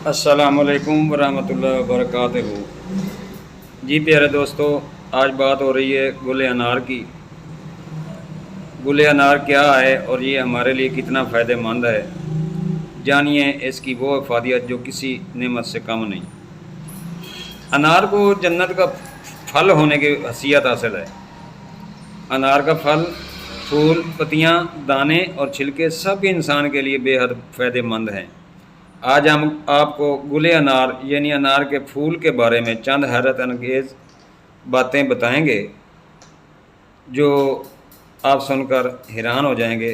अस्सलाम वालेकुम वरहमतुल्लाहि वबरकातुहू। जी प्यारे दोस्तों, आज बात हो रही है गुल अनार की। गुल अनार क्या है और ये हमारे लिए कितना फ़ायदेमंद है, जानिए इसकी वो अफादियत जो किसी नेमत से कम नहीं। अनार को जन्नत का फल होने की हैसियत हासिल है। अनार का फल, फूल, पत्तियाँ, दाने और छिलके सब इंसान के लिए बेहद फ़ायदेमंद हैं। आज हम आपको गुल अनार यानी अनार के फूल के बारे में चंद हैरत अंगेज़ बातें बताएंगे जो आप सुनकर हैरान हो जाएंगे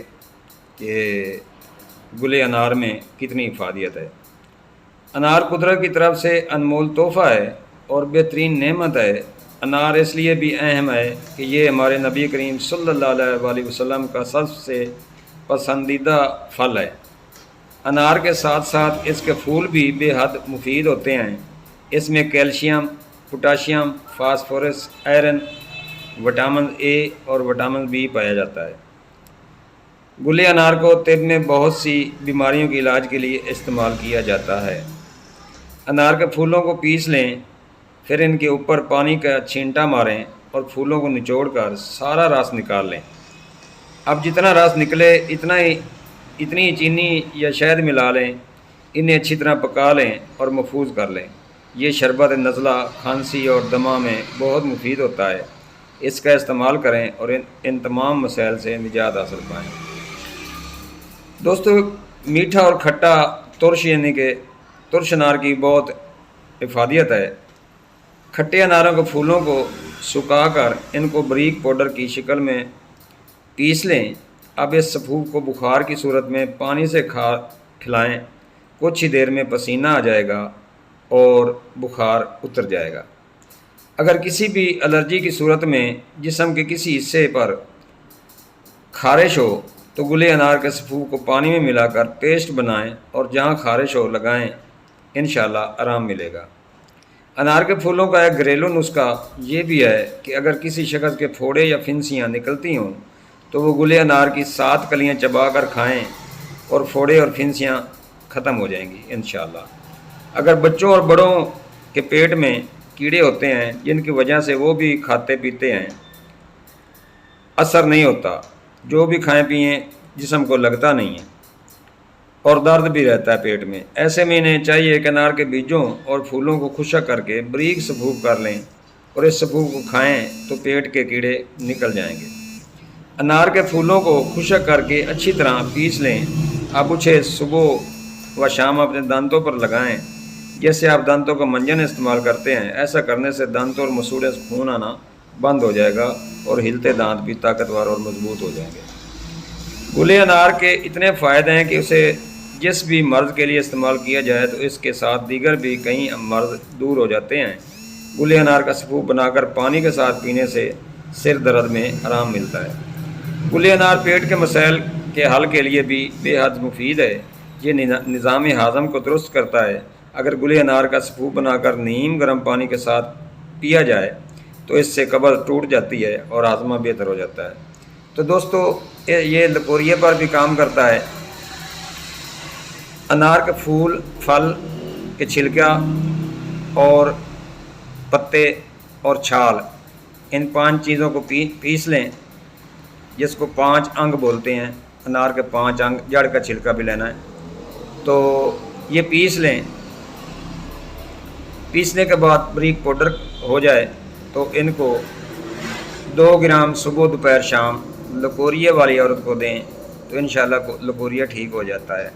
कि गुल अनार में कितनी इफादियत है। अनार कुदरत की तरफ से अनमोल तोहफ़ा है और बेहतरीन नेमत है। अनार इसलिए भी अहम है कि ये हमारे नबी करीम सल्लल्लाहु अलैहि वसल्लम का सबसे पसंदीदा फल है। अनार के साथ साथ इसके फूल भी बेहद मुफीद होते हैं। इसमें calcium, potassium, phosphorus, iron, vitamin A और विटामिन बी पाया जाता है। गुल अनार को तिब में बहुत सी बीमारियों के इलाज के लिए इस्तेमाल किया जाता है। अनार के फूलों को पीस लें, फिर इनके ऊपर पानी का छींटा मारें और फूलों को निचोड़कर सारा रस निकाल लें। अब जितना रस निकले इतनी ही चीनी या शहद मिला लें। इन्हें अच्छी तरह पका लें और महफूज कर लें। ये शरबत नज़ला, खांसी और दमा में बहुत मुफीद होता है। इसका इस्तेमाल करें और इन तमाम मसाइल से निजात हासिल पाएँ। दोस्तों, मीठा और खट्टा तुरश यानी कि तुरश अनार की बहुत इफादियत है। खट्टे अनारों के फूलों को सुखाकर इनको बारीक पाउडर की शक्ल में पीस लें। अब इस सफूफ को बुखार की सूरत में पानी से खिलाएं। कुछ ही देर में पसीना आ जाएगा और बुखार उतर जाएगा। अगर किसी भी एलर्जी की सूरत में जिस्म के किसी हिस्से पर खारिश हो तो गुल अनार के सफूफ को पानी में मिलाकर पेस्ट बनाएं और जहां खारिश हो लगाएं, इंशाल्लाह आराम मिलेगा। अनार के फूलों का एक घरेलू नुस्खा ये भी है कि अगर किसी शख्स के फोड़े या फिंसियाँ निकलती हों तो वो गुल अनार की 7 कलियाँ चबा कर खाएँ और फोड़े और फिंसियाँ ख़त्म हो जाएंगी इंशाल्लाह। अगर बच्चों और बड़ों के पेट में कीड़े होते हैं जिनकी वजह से वो भी खाते पीते हैं, असर नहीं होता, जो भी खाएं पिएँ जिस्म को लगता नहीं है और दर्द भी रहता है पेट में, ऐसे में इन्हें चाहिए कि अनार के बीजों और फूलों को खुशक करके बारीक सफूफ कर लें और इस सफूफ को खाएं तो पेट के कीड़े निकल जाएंगे। अनार के फूलों को खुशक करके अच्छी तरह पीस लें। अब उसे सुबह व शाम अपने दांतों पर लगाएं। जैसे आप दांतों का मंजन इस्तेमाल करते हैं, ऐसा करने से दांतों और मसूड़े से खून आना बंद हो जाएगा और हिलते दांत भी ताकतवर और मजबूत हो जाएंगे। गुल अनार के इतने फ़ायदे हैं कि उसे जिस भी मर्ज़ के लिए इस्तेमाल किया जाए तो इसके साथ दीगर भी कई मर्ज़ दूर हो जाते हैं। गुल अनार का सफूफ बनाकर पानी के साथ पीने से सिर दर्द में आराम मिलता है। गुल अनार पेट के मसाइल के हल के लिए भी बेहद मुफीद है। ये निज़ाम हाज़म को दुरुस्त करता है। अगर गुल अनार का सफूफ बनाकर नीम गर्म पानी के साथ पिया जाए तो इससे कब्ज़ टूट जाती है और हाजमा बेहतर हो जाता है। तो दोस्तों, ये लकोरिये पर भी काम करता है। अनार के फूल, फल के छिलका और पत्ते और छाल, इन 5 चीज़ों को पीस लें, जिसको 5 अंग बोलते हैं। अनार के 5 अंग, जड़ का छिलका भी लेना है, तो ये पीस लें। पीसने के बाद बारीक पाउडर हो जाए तो इनको 2 ग्राम सुबह दोपहर शाम लकोरिया वाली औरत को दें तो इंशाल्लाह लकोरिया ठीक हो जाता है।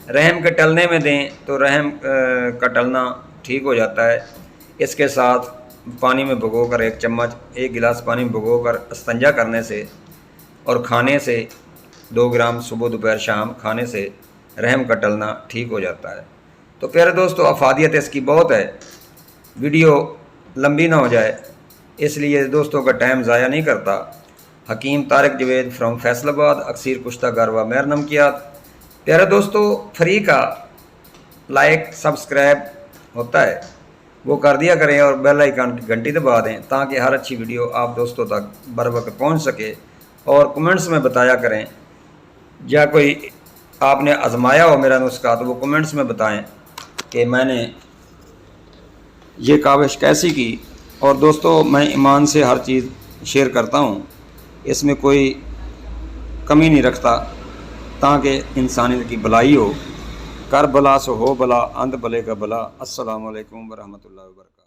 रहम के टलने में दें तो रहम का टलना ठीक हो जाता है। इसके साथ पानी में भिगोकर 1 चम्मच, 1 गिलास पानी में भिगोकर इस्तंजा करने से और खाने से 2 ग्राम सुबह दोपहर शाम खाने से रहम का टलना ठीक हो जाता है। तो प्यारे दोस्तों, अफादियत इसकी बहुत है। वीडियो लंबी ना हो जाए इसलिए दोस्तों का टाइम ज़ाया नहीं करता। हकीम तारिक जवेद फ्रॉम फैसलाबाद, अक्सीर कुश्ता गारवा मेहर नमकियात। प्यारे दोस्तों, फ्री का लाइक सब्सक्राइब होता है वो कर दिया करें और बेल आइकन की घंटी दबा दें ताकि हर अच्छी वीडियो आप दोस्तों तक बर वक्त पहुँच सके। और कमेंट्स में बताया करें, या कोई आपने आजमाया हो मेरा नुस्खा तो वो कमेंट्स में बताएं کہ میں نے یہ کاوش کیسی کی. اور دوستو میں ایمان سے ہر چیز شیئر کرتا ہوں، اس میں کوئی کمی نہیں رکھتا تاکہ انسانیت کی بھلائی ہو. کر بلا سو ہو بلا، اندھ بلے کا بلا. السلام علیکم ورحمۃ اللہ وبرکاتہ.